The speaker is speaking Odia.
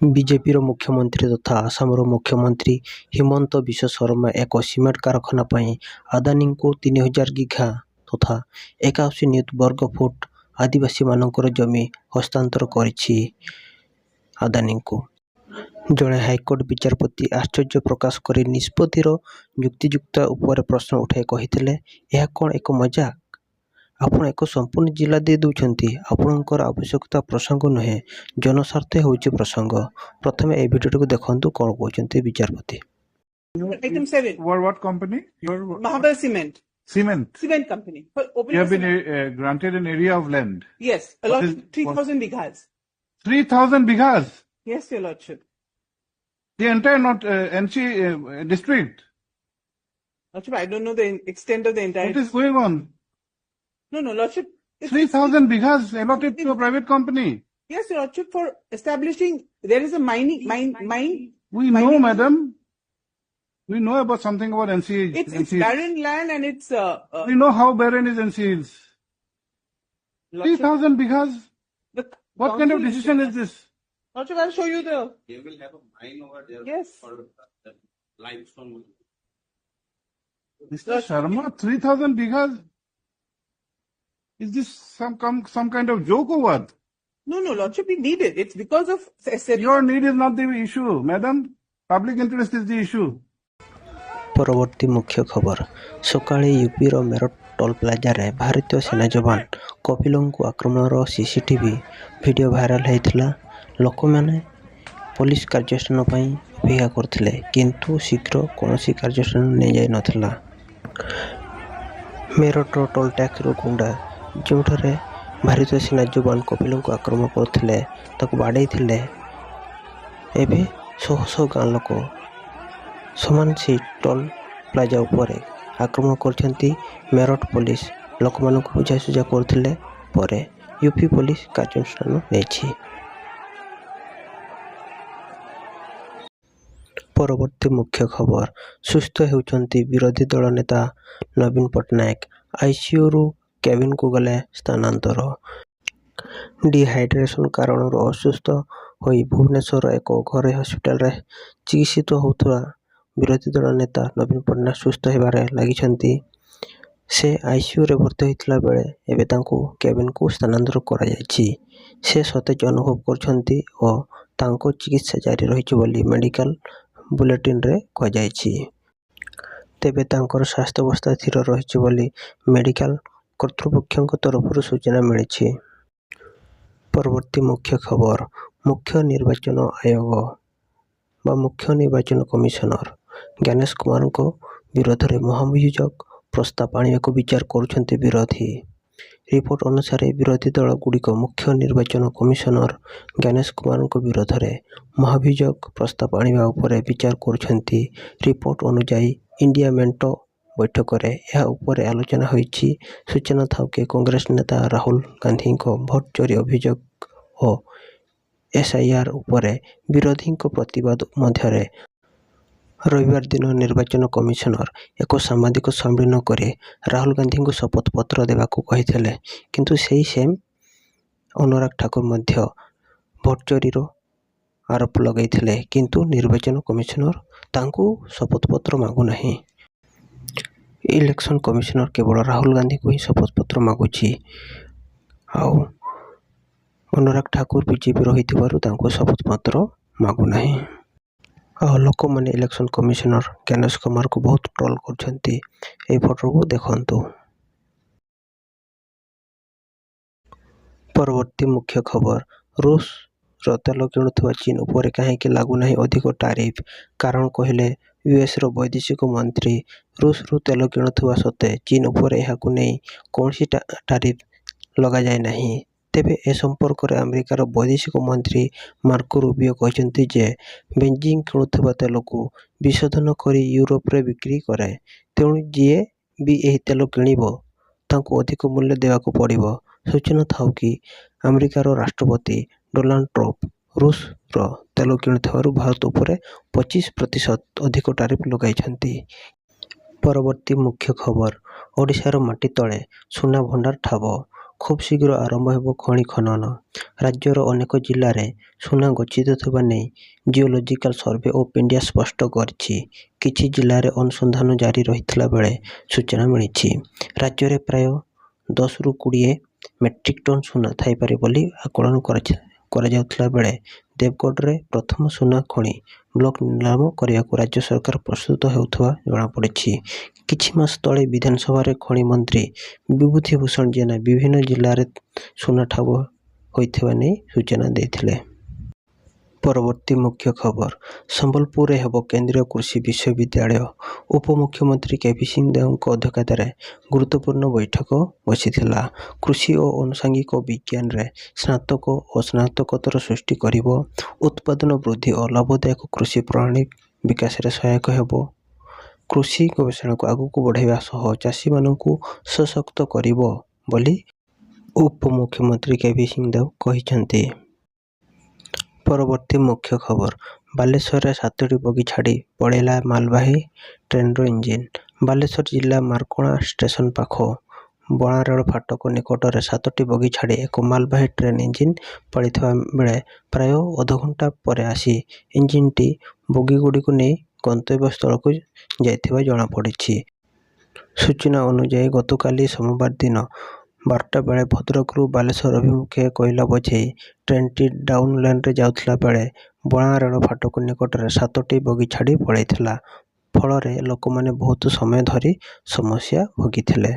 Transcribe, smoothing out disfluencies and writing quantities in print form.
ବିଜେପିର ମୁଖ୍ୟମନ୍ତ୍ରୀ ତଥା ଆସାମର ମୁଖ୍ୟମନ୍ତ୍ରୀ ହିମନ୍ତ ବିଶ୍ବ ଶର୍ମା ଏକ ସିମେଣ୍ଟ କାରଖାନା ପାଇଁ ଆଦାନୀଙ୍କୁ 3000 ବିଘା ତଥା 81 ନିୟୁତ ବର୍ଗ ଫୁଟ ଆଦିବାସୀମାନଙ୍କର ଜମି ହସ୍ତାନ୍ତର କରିଛି। ଆଦାନୀଙ୍କୁ ଜଣେ ହାଇକୋର୍ଟ ବିଚାରପତି ଆଶ୍ଚର୍ଯ୍ୟ ପ୍ରକାଶ କରି ନିଷ୍ପତ୍ତିର ଯୁକ୍ତିଯୁକ୍ତତା ଉପରେ ପ୍ରଶ୍ନ ଉଠାଇ କହିଥିଲେ, ଏହା କ'ଣ ଏକ ମଜାକ? ଆପଣ ଏକ ସମ୍ପୂର୍ଣ୍ଣ ଜିଲ୍ଲା ଦେଇ ଦେଉଛନ୍ତି। ଆପଣଙ୍କର ଆବଶ୍ୟକତା ପ୍ରସଙ୍ଗ ନୁହେଁ, ଜନସ୍ୱାର୍ଥ ହେଉଛି ପ୍ରସଙ୍ଗ। ପ୍ରଥମେ ଏହି ଭିଡ଼ିଓଟିକୁ ଦେଖନ୍ତୁ କ'ଣ କହୁଛନ୍ତି ବିଚାରପତି। Item 7. What company? Mahabir Cement. Cement. Cement company. For You opening have been cement. granted an area of land. Yes, a What lot, is- 3,000 bighas. 3,000 bighas. Yes, Your Lordship. The entire not NC district. Lordship, I don't know the extent of the entire. What is going on? No, Lordship. 3,000 bighas allotted to a private company. Yes, Your Lordship, for establishing, there is a mine. We know, madam. We know about something about NC. It's barren land and it's, We know how barren is NC is. Lordship, 3,000 bighas. the What kind of council- decision is this? Lordship, I'll show you the, They will have a mine over there. Yes. For the limestone. Mr. Sharma, 3,000 bighas. Is this some kind of joke or what? no, Lordship, we need it. It's because of, Your need is not the issue, madam. Public interest is the issue. ପରବର୍ତ୍ତୀ ମୁଖ୍ୟ ଖବର। ସକାଳେ ୟୁପିର ମେରଠ ଟୋଲ୍ ପ୍ଲାଜାରେ ଭାରତୀୟ ସେନା ଯବାନ କପିଲଙ୍କୁ ଆକ୍ରମଣର ସିସିଟିଭି ଭିଡ଼ିଓ ଭାଇରାଲ ହୋଇଥିଲା। ଲୋକମାନେ ପୋଲିସ କାର୍ଯ୍ୟାନୁଷ୍ଠାନ ପାଇଁ ଅପେକ୍ଷା କରୁଥିଲେ, କିନ୍ତୁ ଶୀଘ୍ର କୌଣସି କାର୍ଯ୍ୟାନୁଷ୍ଠାନ ନିଆଯାଇନଥିଲା। ମେରଠର ଟୋଲ୍ ଟ୍ୟାକ୍ସର ଗୁଣ୍ଡା ଯେଉଁଠାରେ ଭାରତୀୟ ସେନା ଯବାନ କପିଲଙ୍କୁ ଆକ୍ରମଣ କରୁଥିଲେ, ତାକୁ ବାଡ଼େଇଥିଲେ। ଏବେ ଶହ ଶହ ଗାଁ ଲୋକ ସମାନ ସେହି ଟୋଲ୍ ପ୍ଲାଜା ଉପରେ ଆକ୍ରମଣ କରିଛନ୍ତି। ମେରଠ ପୋଲିସ ଲୋକମାନଙ୍କୁ ବୁଝାସୁଝା କରୁଥିଲେ ପରେ ୟୁପି ପୋଲିସ କାର୍ଯ୍ୟାନୁଷ୍ଠାନ ନେଇଛି। ପରବର୍ତ୍ତୀ ମୁଖ୍ୟ ଖବର। ସୁସ୍ଥ ହେଉଛନ୍ତି ବିରୋଧୀ ଦଳ ନେତା ନବୀନ ପଟ୍ଟନାୟକ। ଆଇସିୟୁରୁ କେବିନକୁ ଗଲେ ସ୍ଥାନାନ୍ତର। ଡିହାଇଡ୍ରେସନ କାରଣରୁ ଅସୁସ୍ଥ ହୋଇ ଭୁବନେଶ୍ୱରର ଏକ ଘରୋଇ ହସ୍ପିଟାଲରେ ଚିକିତ୍ସିତ ହେଉଥିବା ବିରୋଧୀ ଦଳ ନେତା ନବୀନ ପଟ୍ଟନାୟକ ସୁସ୍ଥ ହେବାରେ ଲାଗିଛନ୍ତି। ସେ ଆଇସିୟୁରେ ଭର୍ତ୍ତି ହୋଇଥିଲା ବେଳେ ଏବେ ତାଙ୍କୁ କେବିନକୁ ସ୍ଥାନାନ୍ତର କରାଯାଇଛି। ସେ ସତେଜ ଅନୁଭବ କରୁଛନ୍ତି ଓ ତାଙ୍କ ଚିକିତ୍ସା ଜାରି ରହିଛି ବୋଲି ମେଡିକାଲ ବୁଲେଟିନରେ କୁହାଯାଇଛି। ତେବେ ତାଙ୍କର ସ୍ୱାସ୍ଥ୍ୟାବସ୍ଥା ସ୍ଥିର ରହିଛି ବୋଲି ମେଡିକାଲ କର୍ତ୍ତୃପକ୍ଷଙ୍କ ତରଫରୁ ସୂଚନା ମିଳିଛି। ପରବର୍ତ୍ତୀ ମୁଖ୍ୟ ଖବର। ମୁଖ୍ୟ ନିର୍ବାଚନ ଆୟୋଗ ବା ମୁଖ୍ୟ ନିର୍ବାଚନ କମିଶନର ଜ୍ଞାନେଶ କୁମାରଙ୍କ ବିରୋଧରେ ମହାଭିଯୋଗ ପ୍ରସ୍ତାବ ଆଣିବାକୁ ବିଚାର କରୁଛନ୍ତି ବିରୋଧୀ। ରିପୋର୍ଟ ଅନୁସାରେ ବିରୋଧୀ ଦଳଗୁଡ଼ିକ ମୁଖ୍ୟ ନିର୍ବାଚନ କମିଶନର ଜ୍ଞାନେଶ କୁମାରଙ୍କ ବିରୋଧରେ ମହାଭିଯୋଗ ପ୍ରସ୍ତାବ ଆଣିବା ଉପରେ ବିଚାର କରୁଛନ୍ତି। ରିପୋର୍ଟ ଅନୁଯାୟୀ ଇଣ୍ଡିଆ ମେଣ୍ଟ ବୈଠକରେ ଏହା ଉପରେ ଆଲୋଚନା ହୋଇଛି। ସୂଚନା ଥାଉକି କଂଗ୍ରେସ ନେତା ରାହୁଲ ଗାନ୍ଧୀଙ୍କ ଭୋଟ ଚୋରି ଅଭିଯୋଗ ଓ ଏସ୍ଆଇଆର ଉପରେ ବିରୋଧୀଙ୍କ ପ୍ରତିବାଦ ମଧ୍ୟରେ ରବିବାର ଦିନ ନିର୍ବାଚନ କମିଶନର ଏକ ସାମ୍ବାଦିକ ସମ୍ମିଳନୀ କରି ରାହୁଲ ଗାନ୍ଧୀଙ୍କୁ ଶପଥ ପତ୍ର ଦେବାକୁ କହିଥିଲେ, କିନ୍ତୁ ସେହି ସେମ୍ ଅନୁରାଗ ଠାକୁର ମଧ୍ୟ ଭୋଟ ଚୋରିର ଆରୋପ ଲଗାଇଥିଲେ, କିନ୍ତୁ ନିର୍ବାଚନ କମିଶନର ତାଙ୍କୁ ଶପଥପତ୍ର ମାଗୁନାହିଁ। ଇଲେକ୍ସନ କମିଶନର କେବଳ ରାହୁଲ ଗାନ୍ଧୀଙ୍କୁ ହିଁ ଶପଥପତ୍ର ମାଗୁଛି। ଆଉ ଅନୁରାଗ ଠାକୁର ବିଜେପିର ହୋଇଥିବାରୁ ତାଙ୍କୁ ଶପଥପତ୍ର ମାଗୁନାହିଁ। ଆଉ ଲୋକମାନେ ଇଲେକ୍ସନ କମିଶନର ଜ୍ଞାନେଶ କୁମାରଙ୍କୁ ବହୁତ ଟ୍ରୋଲ କରୁଛନ୍ତି। ଏହି ଫଟୋକୁ ଦେଖନ୍ତୁ। ପରବର୍ତ୍ତୀ ମୁଖ୍ୟ ଖବର। ରୁଷର ତେଲ କିଣୁଥିବା ଚୀନ ଉପରେ କାହିଁକି ଲାଗୁନାହିଁ ଅଧିକ ଟାରିଫ? କାରଣ କହିଲେ ୟୁଏସର ବୈଦେଶିକ ମନ୍ତ୍ରୀ। ରୁଷରୁ ତେଲ କିଣୁଥିବା ସତ୍ତ୍ୱେ ଚୀନ ଉପରେ ଏହାକୁ ନେଇ କୌଣସି ଟାରିଫ ଲଗାଯାଇ ନାହିଁ। ତେବେ ଏ ସମ୍ପର୍କରେ ଆମେରିକାର ବୈଦେଶିକ ମନ୍ତ୍ରୀ ମାର୍କୋ ରୁବିଓ କହିଛନ୍ତି ଯେ ବେଜିଂ କିଣୁଥିବା ତେଲକୁ ବିଶୋଧନ କରି ୟୁରୋପରେ ବିକ୍ରି କରେ। ତେଣୁ ଯିଏ ବି ଏହି ତେଲ କିଣିବ ତାଙ୍କୁ ଅଧିକ ମୂଲ୍ୟ ଦେବାକୁ ପଡ଼ିବ। ସୂଚନା ଥାଉକି ଆମେରିକାର ରାଷ୍ଟ୍ରପତି ଡୋନାଲ୍ଡ ଟ୍ରମ୍ପ ରୁଷର ତେଲ କିଣୁଥିବାରୁ ଭାରତ ଉପରେ 25% ଅଧିକ ଟାରିଫ ଲଗାଇଛନ୍ତି। ପରବର୍ତ୍ତୀ ମୁଖ୍ୟ ଖବର। ଓଡ଼ିଶାର ମାଟି ତଳେ ସୁନା ଭଣ୍ଡାର ଠାବ। ଖୁବ୍ ଶୀଘ୍ର ଆରମ୍ଭ ହେବ ଖଣି ଖନନ। ରାଜ୍ୟର ଅନେକ ଜିଲ୍ଲାରେ ସୁନା ଗଚ୍ଛିତ ଥିବା ନେଇ ଜିଓଲୋଜିକାଲ ସର୍ଭେ ଅଫ୍ ଇଣ୍ଡିଆ ସ୍ପଷ୍ଟ କରିଛି। କିଛି ଜିଲ୍ଲାରେ ଅନୁସନ୍ଧାନ ଜାରି ରହିଥିଲା ବେଳେ ସୂଚନା ମିଳିଛି, ରାଜ୍ୟରେ ପ୍ରାୟ 10ରୁ 20 ମେଟ୍ରିକ୍ ଟନ୍ ସୁନା ଥାଇପାରେ ବୋଲି ଆକଳନ କରାଯାଉଥିଲା ବେଳେ ଦେବଗଡ଼ରେ ପ୍ରଥମ ସୁନା ଖଣି ବ୍ଲକ ନିଲାମ କରିବାକୁ ରାଜ୍ୟ ସରକାର ପ୍ରସ୍ତୁତ ହେଉଥିବା ଜଣାପଡ଼ିଛି। କିଛି ମାସ ତଳେ ବିଧାନସଭାରେ ଖଣି ମନ୍ତ୍ରୀ ବିଭୂତି ଭୂଷଣ ଜେନା ବିଭିନ୍ନ ଜିଲ୍ଲାରେ ସୁନା ଠାବ ହୋଇଥିବା ନେଇ ସୂଚନା ଦେଇଥିଲେ। ପରବର୍ତ୍ତୀ ମୁଖ୍ୟ ଖବର, ସମ୍ବଲପୁରରେ ହେବ କେନ୍ଦ୍ରୀୟ କୃଷି ବିଶ୍ୱବିଦ୍ୟାଳୟ। ଉପମୁଖ୍ୟମନ୍ତ୍ରୀ କେଭି ସିଂ ଦେଓଙ୍କ ଅଧ୍ୟକ୍ଷତାରେ ଗୁରୁତ୍ୱପୂର୍ଣ୍ଣ ବୈଠକ ବସିଥିଲା। କୃଷି ଓ ଆନୁଷଙ୍ଗିକ ବିଜ୍ଞାନରେ ସ୍ନାତକ ଓ ସ୍ନାତକୋତ୍ତର ସୃଷ୍ଟି କରିବ, ଉତ୍ପାଦନ ବୃଦ୍ଧି ଓ ଲାଭଦାୟକ କୃଷି ପ୍ରଣାଳୀ ବିକାଶରେ ସହାୟକ ହେବ, କୃଷି ଗବେଷଣାକୁ ଆଗକୁ ବଢ଼ାଇବା ସହ ଚାଷୀମାନଙ୍କୁ ସଶକ୍ତ କରିବ ବୋଲି ଉପମୁଖ୍ୟମନ୍ତ୍ରୀ କେଭି ସିଂ ଦେଓ କହିଛନ୍ତି। ପରବର୍ତ୍ତୀ ମୁଖ୍ୟ ଖବର, ବାଲେଶ୍ୱରରେ 7ଟି ବଗି ଛାଡ଼ି ପଳାଇଲା ମାଲବାହୀ ଟ୍ରେନ୍ର ଇଞ୍ଜିନ୍। ବାଲେଶ୍ୱର ଜିଲ୍ଲା ମାର୍କୋଣା ଷ୍ଟେସନ ପାଖ ବଣାରେଳ ଫାଟକ ନିକଟରେ 7ଟି ବଗି ଛାଡ଼ି ଏକ ମାଲବାହୀ ଟ୍ରେନ୍ ଇଞ୍ଜିନ୍ ପଳାଇଥିବା ବେଳେ ପ୍ରାୟ ଅଧଘଣ୍ଟା ପରେ ଆସି ଇଞ୍ଜିନ୍ଟି ବଗିଗୁଡ଼ିକୁ ନେଇ ଗନ୍ତବ୍ୟସ୍ଥଳକୁ ଯାଇଥିବା ଜଣାପଡ଼ିଛି। ସୂଚନା ଅନୁଯାୟୀ ଗତକାଲି ସୋମବାର ଦିନ 12ଟା ବେଳେ ଭଦ୍ରକରୁ ବାଲେଶ୍ୱର ଅଭିମୁଖେ କୋଇଲା ବୋଝେଇ ଟ୍ରେନ୍ଟି ଡାଉନ୍ ଲାଇନ୍ରେ ଯାଉଥିଲା ବେଳେ ବଣାରେଳ ଫାଟକ ନିକଟରେ 7ଟି ବଗି ଛାଡ଼ି ପଳାଇଥିଲା। ଫଳରେ ଲୋକମାନେ ବହୁତ ସମୟ ଧରି ସମସ୍ୟା ଭୋଗିଥିଲେ।